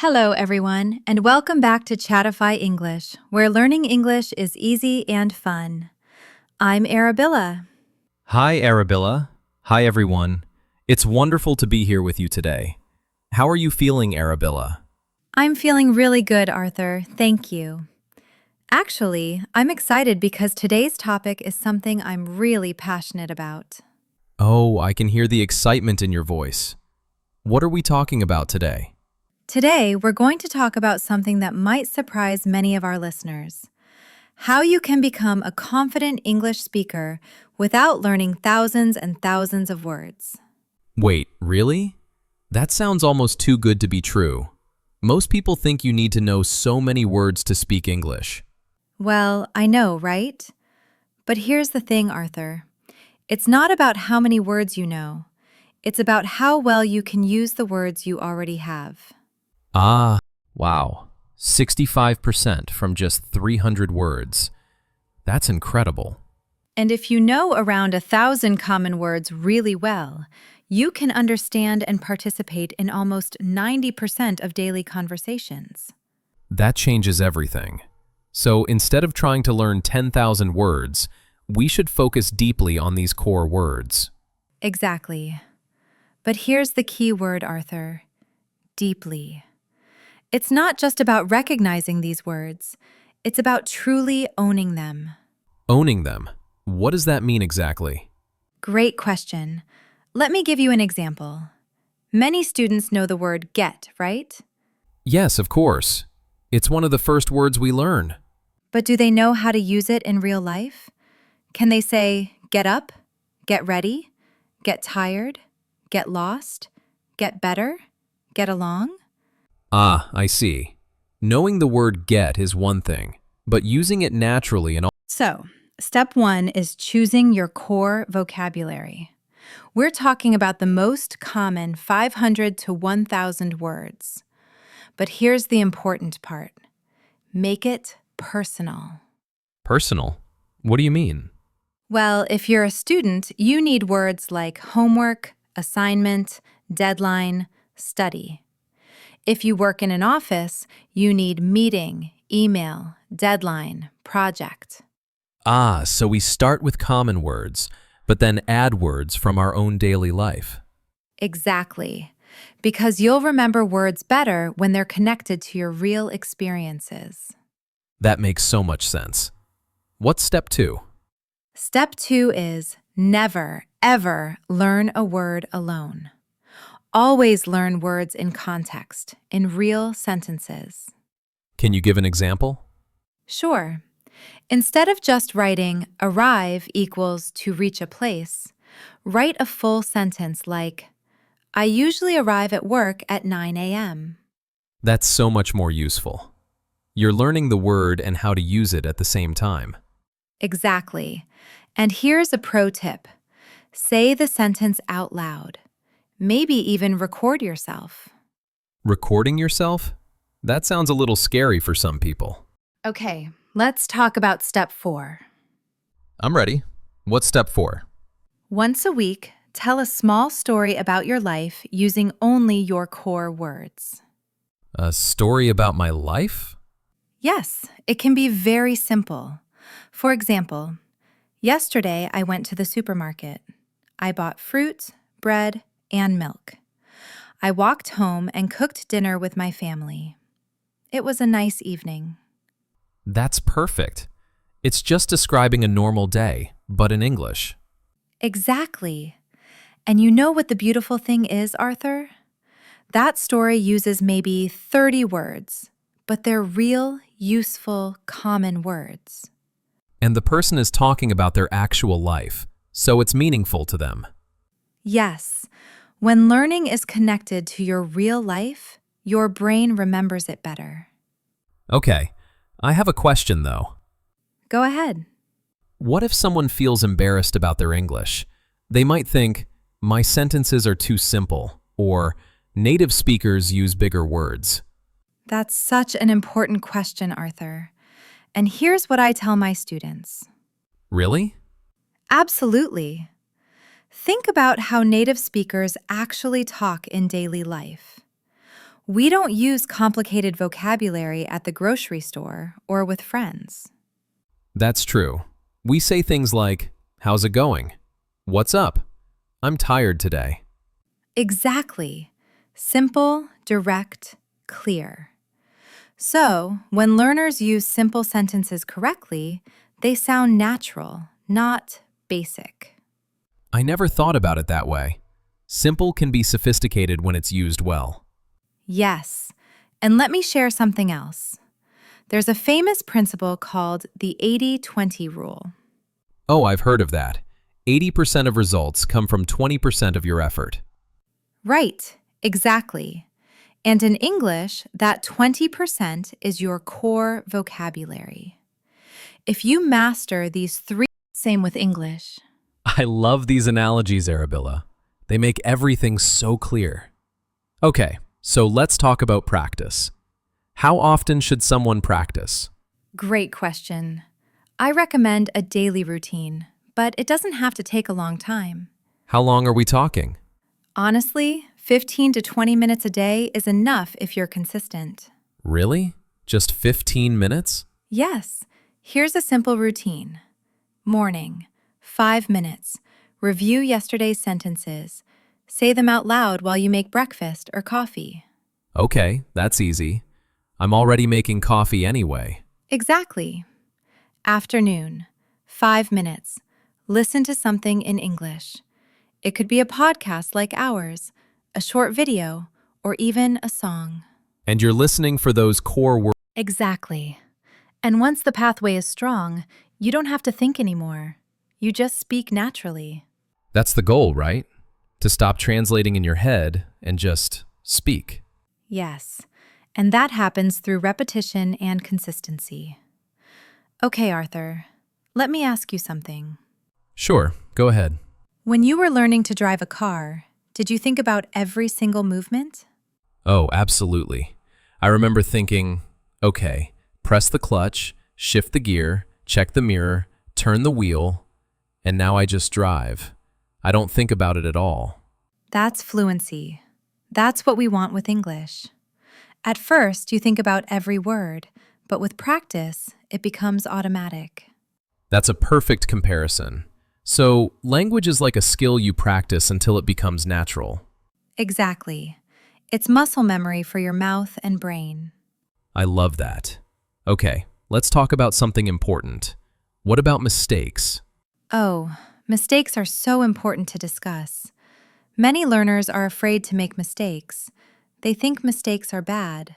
Hello, everyone, and welcome back to Chatify English, where learning English is easy and fun. I'm Arabilla. Hi, Arabilla. Hi, everyone. It's wonderful to be here with you today. How are you feeling, Arabilla? I'm feeling really good, Arthur. Thank you. Actually, I'm excited because today's topic is something I'm really passionate about. Oh, I can hear the excitement in your voice. What are we talking about today? Today, we're going to talk about something that might surprise many of our listeners: how you can become a confident English speaker without learning thousands and thousands of words. Wait, really? That sounds almost too good to be true. Most people think you need to know so many words to speak English. Well, I know, right? But here's the thing, Arthur. It's not about how many words you know. It's about how well you can use the words you already have. Ah, wow. 65% from just 300 words. That's incredible. And if you know around 1,000 common words really well, you can understand and participate in almost 90% of daily conversations. That changes everything. So instead of trying to learn 10,000 words, we should focus deeply on these core words. Exactly. But here's the key word, Arthur: deeply. It's not just about recognizing these words, it's about truly owning them. Owning them. What does that mean exactly? Great question. Let me give you an example. Many students know the word get, right? Yes, of course. It's one of the first words we learn. But do they know how to use it in real life? Can they say, get up, get ready, get tired, get lost, get better, get along? Ah, I see. Knowing the word get is one thing, but using it naturally and So, step one is choosing your core vocabulary. We're talking about the most common 500 to 1,000 words. But here's the important part: make it personal. personal. What do you mean? Well, if you're a student, you need words like homework, assignment, deadline, study. If you work in an office, you need meeting, email, deadline, project. Ah, so we start with common words, but then add words from our own daily life. Exactly. Because you'll remember words better when they're connected to your real experiences. That makes so much sense. What's step two? Step two is never, ever learn a word alone. Always learn words in context, in real sentences. Can you give an example? Sure. Instead of just writing arrive equals to reach a place, write a full sentence like, I usually arrive at work at 9 a.m. That's so much more useful. You're learning the word and how to use it at the same time. Exactly. And here's a pro tip: say the sentence out loud. Maybe even record yourself. Recording yourself? That sounds a little scary for some people. Okay, let's talk about step four. I'm ready. What's step four? Once a week, tell a small story about your life using only your core words. A story about my life? Yes, it can be very simple. For example, yesterday I went to the supermarket. I bought fruit, bread, and milk. I walked home and cooked dinner with my family. It was a nice evening. That's perfect. It's just describing a normal day, but in English. Exactly. And you know what the beautiful thing is, Arthur? That story uses maybe 30 words, but they're real, useful, common words. And the person is talking about their actual life, so it's meaningful to them. Yes, when learning is connected to your real life, your brain remembers it better. Okay, I have a question though. Go ahead. What if someone feels embarrassed about their English? They might think, my sentences are too simple, or native speakers use bigger words. That's such an important question, Arthur. And here's what I tell my students. Really? Absolutely. Think about how native speakers actually talk in daily life. We don't use complicated vocabulary at the grocery store or with friends. That's true. We say things like, "How's it going?" "What's up?" "I'm tired today." Exactly. Simple, direct, clear. So, when learners use simple sentences correctly, they sound natural, not basic. I never thought about it that way. Simple can be sophisticated when it's used well. Yes. And let me share something else. There's a famous principle called the 80-20 rule. Oh, I've heard of that. 80% of results come from 20% of your effort. Right, exactly. And in English, that 20% is your core vocabulary. If you master these three, same with English. I love these analogies, Arabilla. They make everything so clear. Okay, so let's talk about practice. How often should someone practice? Great question. I recommend a daily routine, but it doesn't have to take a long time. How long are we talking? Honestly, 15 to 20 minutes a day is enough if you're consistent. Really? Just 15 minutes? Yes, here's a simple routine. Morning, 5 minutes. Review yesterday's sentences. Say them out loud while you make breakfast or coffee. Okay, that's easy. I'm already making coffee anyway. Exactly. Afternoon, 5 minutes. Listen to something in English. It could be a podcast like ours, a short video, or even a song. And you're listening for those core words. Exactly. And once the pathway is strong, you don't have to think anymore. You just speak naturally. That's the goal, right? To stop translating in your head and just speak. Yes, and that happens through repetition and consistency. Okay, Arthur, let me ask you something. Sure, go ahead. When you were learning to drive a car, did you think about every single movement? Oh, absolutely. I remember thinking, okay, press the clutch, shift the gear, check the mirror, turn the wheel, and now I just drive. I don't think about it at all. That's fluency. That's what we want with English. At first, you think about every word, but with practice, it becomes automatic. That's a perfect comparison. So, language is like a skill you practice until it becomes natural. Exactly. It's muscle memory for your mouth and brain. I love that. Okay, let's talk about something important. What about mistakes? Oh, mistakes are so important to discuss. Many learners are afraid to make mistakes. They think mistakes are bad.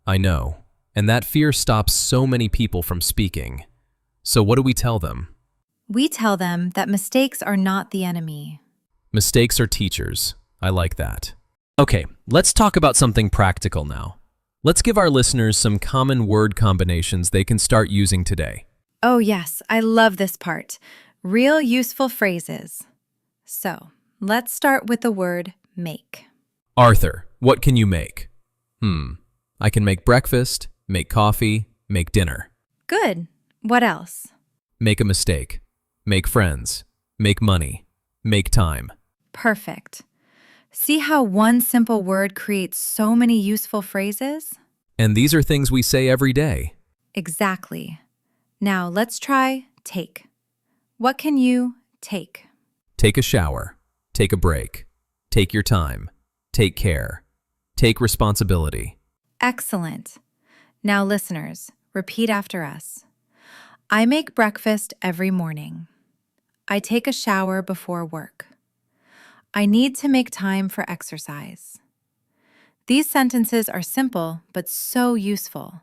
I know, and that fear stops so many people from speaking. So what do we tell them? We tell them that mistakes are not the enemy. Mistakes are teachers. I like that. Okay, let's talk about something practical now. Let's give our listeners some common word combinations they can start using today. Oh yes, I love this part. Real useful phrases. So, let's start with the word make. Arthur, what can you make? I can make breakfast, make coffee, make dinner. Good. What else? Make a mistake. Make friends. Make money. Make time. Perfect. See how one simple word creates so many useful phrases? And these are things we say every day. Exactly. Now let's try take. What can you take? Take a shower. Take a break. Take your time. Take care. Take responsibility. Excellent. Now listeners, repeat after us. I make breakfast every morning. I take a shower before work. I need to make time for exercise. These sentences are simple but so useful.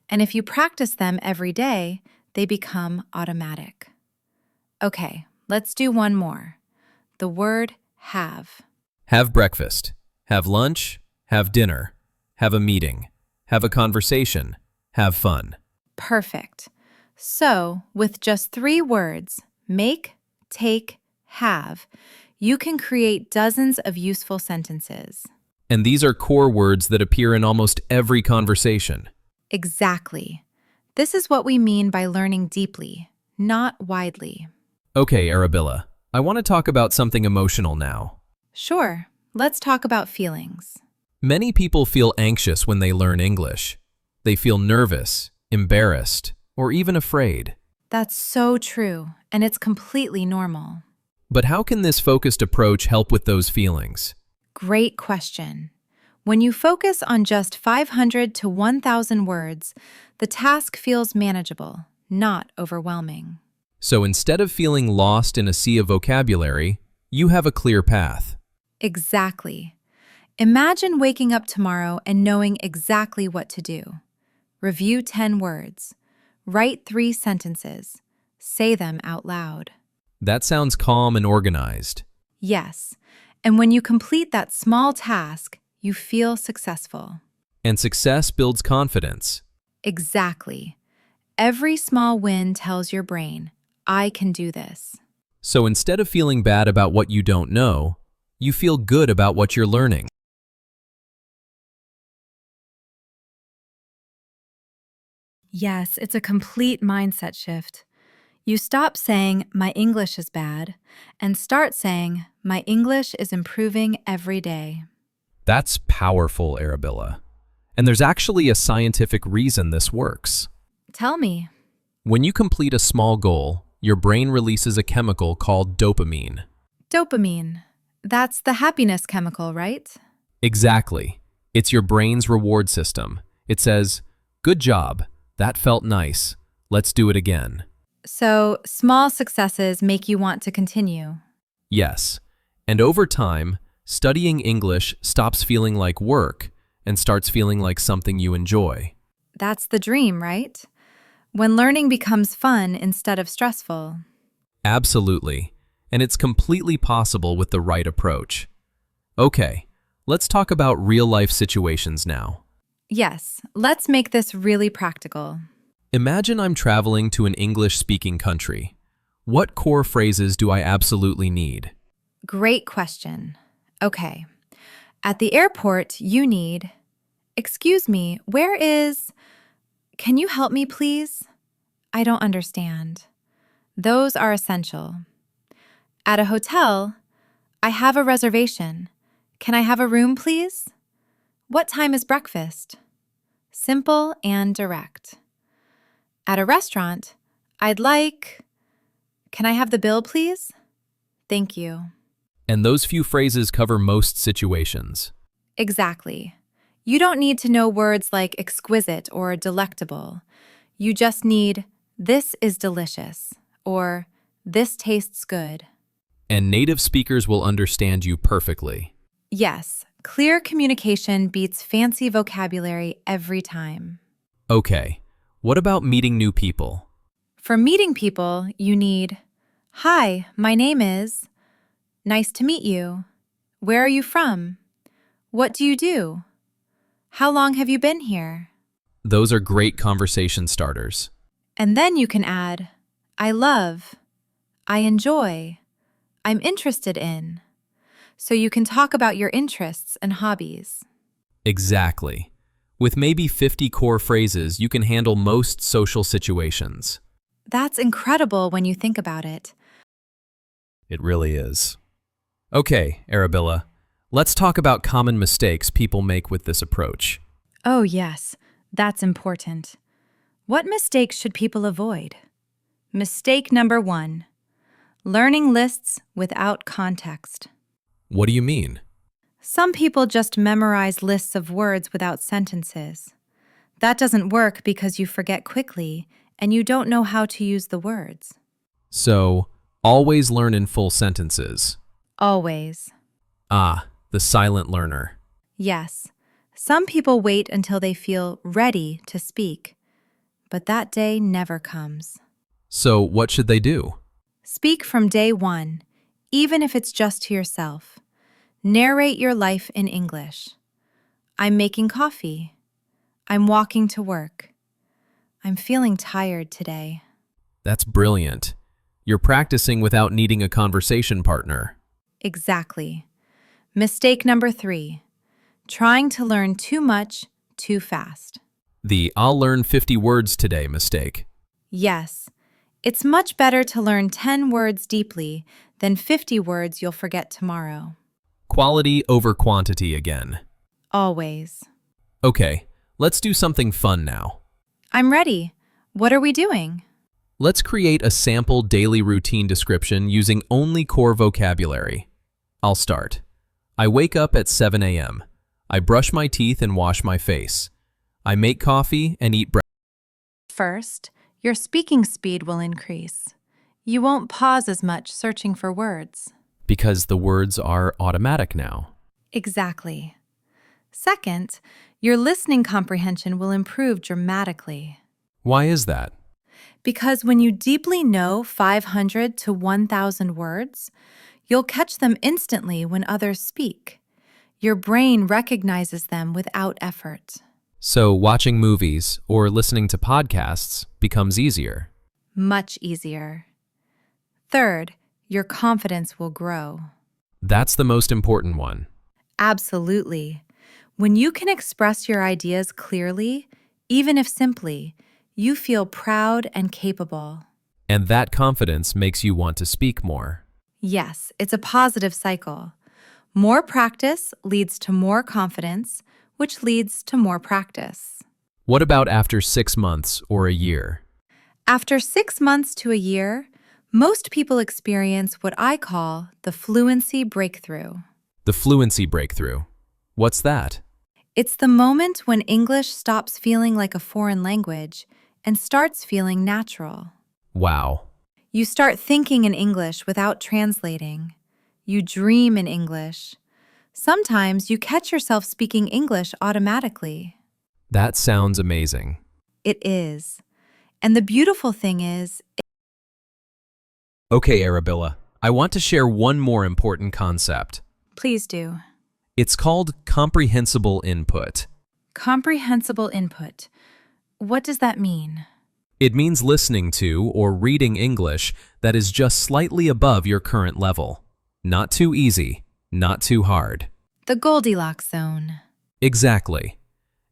And if you practice them every day, they become automatic. Okay, let's do one more. The word have. Have breakfast. Have lunch. Have dinner. Have a meeting. Have a conversation. Have fun. Perfect. So, with just 3 words, make, take, have, you can create dozens of useful sentences. And these are core words that appear in almost every conversation. Exactly. This is what we mean by learning deeply, not widely. Okay, Arabilla, I want to talk about something emotional now. Sure, let's talk about feelings. Many people feel anxious when they learn English. They feel nervous, embarrassed, or even afraid. That's so true, and it's completely normal. But how can this focused approach help with those feelings? Great question. When you focus on just 500 to 1,000 words, the task feels manageable, not overwhelming. So instead of feeling lost in a sea of vocabulary, you have a clear path. Exactly. Imagine waking up tomorrow and knowing exactly what to do. Review 10 words. Write 3 sentences. Say them out loud. That sounds calm and organized. Yes, and when you complete that small task, you feel successful. And success builds confidence. Exactly. Every small win tells your brain, I can do this. So instead of feeling bad about what you don't know, you feel good about what you're learning. Yes, it's a complete mindset shift. You stop saying, my English is bad, and start saying, my English is improving every day. That's powerful, Arabilla. And there's actually a scientific reason this works. Tell me. When you complete a small goal, your brain releases a chemical called dopamine. Dopamine. That's the happiness chemical, right? Exactly. It's your brain's reward system. It says, good job, that felt nice, let's do it again. So, small successes make you want to continue. Yes, and over time, studying English stops feeling like work and starts feeling like something you enjoy. That's the dream, right? When learning becomes fun instead of stressful. Absolutely, and it's completely possible with the right approach. Okay, let's talk about real-life situations now. Yes, let's make this really practical. Imagine I'm traveling to an English-speaking country. What core phrases do I absolutely need? Great question. Okay. At the airport, you need, excuse me, where is, can you help me please? I don't understand. Those are essential. At a hotel, I have a reservation. Can I have a room, please? What time is breakfast? Simple and direct. At a restaurant, I'd like, can I have the bill, please? Thank you. And those few phrases cover most situations. Exactly. You don't need to know words like exquisite or delectable. You just need, this is delicious, or this tastes good. And native speakers will understand you perfectly. Yes, clear communication beats fancy vocabulary every time. Okay, what about meeting new people? For meeting people, you need, hi, my name is, nice to meet you. Where are you from? What do you do? How long have you been here? Those are great conversation starters. And then you can add, I love, I enjoy, I'm interested in. So you can talk about your interests and hobbies. Exactly. With maybe 50 core phrases, you can handle most social situations. That's incredible when you think about it. It really is. Okay, Arabilla, let's talk about common mistakes people make with this approach. Oh, yes, that's important. What mistakes should people avoid? Mistake number 1, learning lists without context. What do you mean? Some people just memorize lists of words without sentences. That doesn't work because you forget quickly and you don't know how to use the words. So, always learn in full sentences. Always. Ah, the silent learner. Yes, some people wait until they feel ready to speak, but that day never comes. So, what should they do? Speak from day 1, even if it's just to yourself. Narrate your life in English. I'm making coffee. I'm walking to work. I'm feeling tired today. That's brilliant. You're practicing without needing a conversation partner. Exactly. Mistake number 3, trying to learn too much too fast. The I'll learn 50 words today mistake. Yes, it's much better to learn 10 words deeply than 50 words you'll forget tomorrow. Quality over quantity again. Always. Okay, let's do something fun now. I'm ready. What are we doing? Let's create a sample daily routine description using only core vocabulary. I'll start. I wake up at 7 a.m. I brush my teeth and wash my face. I make coffee and eat breakfast. First, your speaking speed will increase. You won't pause as much searching for words. Because the words are automatic now. Exactly. Second, your listening comprehension will improve dramatically. Why is that? Because when you deeply know 500 to 1,000 words, you'll catch them instantly when others speak. Your brain recognizes them without effort. So watching movies or listening to podcasts becomes easier. Much easier. Third, your confidence will grow. That's the most important one. Absolutely. When you can express your ideas clearly, even if simply, you feel proud and capable. And that confidence makes you want to speak more. Yes, it's a positive cycle. More practice leads to more confidence, which leads to more practice. What about after 6 months or a year? After 6 months to a year, most people experience what I call the fluency breakthrough. The fluency breakthrough. What's that? It's the moment when English stops feeling like a foreign language and starts feeling natural. Wow. You start thinking in English without translating. You dream in English. Sometimes you catch yourself speaking English automatically. That sounds amazing. It is. And the beautiful thing is, Okay, Arabilla, I want to share one more important concept. please do. It's called comprehensible input. Comprehensible input. What does that mean? It means listening to or reading English that is just slightly above your current level. Not too easy, not too hard. The Goldilocks zone. Exactly.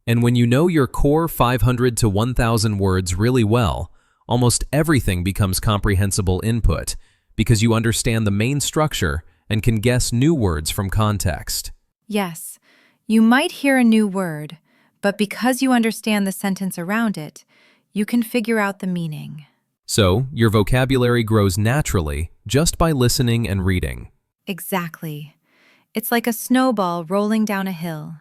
And when you know your core 500 to 1,000 words really well, almost everything becomes comprehensible input because you understand the main structure and can guess new words from context. Yes, you might hear a new word, but because you understand the sentence around it, you can figure out the meaning. So, your vocabulary grows naturally just by listening and reading. Exactly. It's like a snowball rolling down a hill.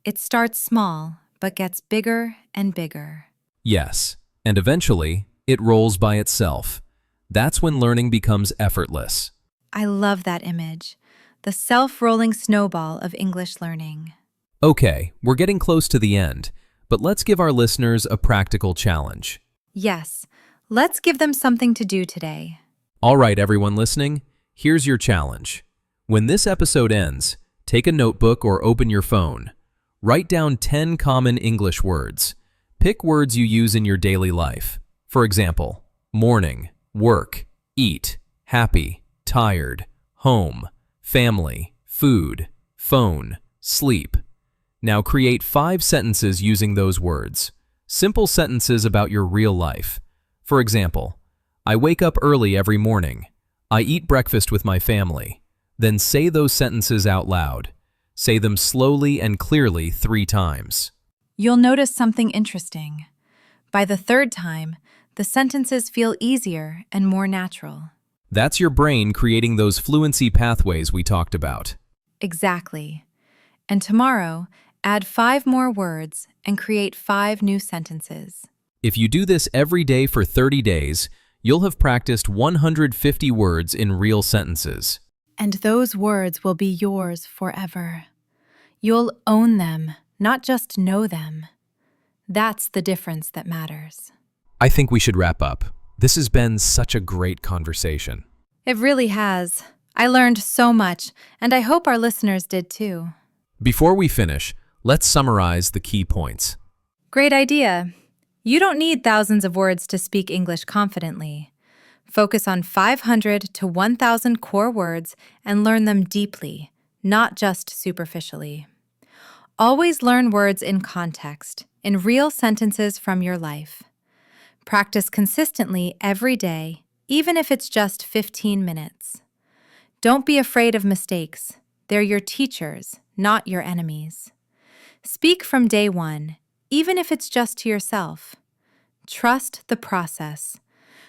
It starts small, but gets bigger and bigger. Yes, and eventually, it rolls by itself. That's when learning becomes effortless. I love that image. The self-rolling snowball of English learning. Okay, we're getting close to the end, but let's give our listeners a practical challenge. Yes, let's give them something to do today. All right, everyone listening, here's your challenge. When this episode ends, take a notebook or open your phone. Write down 10 common English words. Pick words you use in your daily life. For example, morning, work, eat, happy, tired, home, family, food, phone, sleep. Now create 5 sentences using those words. Simple sentences about your real life. For example, I wake up early every morning. I eat breakfast with my family. Then say those sentences out loud. Say them slowly and clearly 3 times. You'll notice something interesting. By the third time, the sentences feel easier and more natural. That's your brain creating those fluency pathways we talked about. Exactly. And tomorrow, add 5 more words and create 5 new sentences. If you do this every day for 30 days, you'll have practiced 150 words in real sentences. And those words will be yours forever. You'll own them, not just know them. That's the difference that matters. I think we should wrap up. This has been such a great conversation. It really has. I learned so much, and I hope our listeners did too. Before we finish, let's summarize the key points. Great idea. You don't need thousands of words to speak English confidently. Focus on 500 to 1,000 core words and learn them deeply, not just superficially. Always learn words in context, in real sentences from your life. Practice consistently every day, even if it's just 15 minutes. Don't be afraid of mistakes. They're your teachers, not your enemies. Speak from day one, even if it's just to yourself. Trust the process.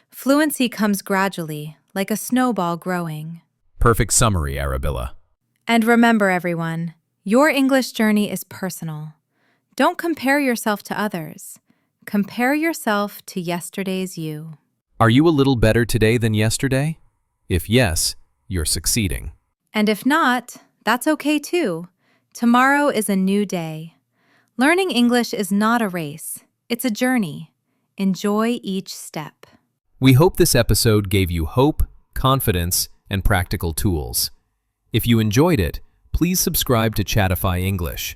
Fluency comes gradually, like a snowball growing. Perfect summary, Arabilla. And remember, everyone, your English journey is personal. Don't compare yourself to others. Compare yourself to yesterday's you. Are you a little better today than yesterday? If yes, you're succeeding. And if not, that's okay too. Tomorrow is a new day. Learning English is not a race, it's a journey. Enjoy each step. We hope this episode gave you hope, confidence, and practical tools. If you enjoyed it, please subscribe to Chatify English.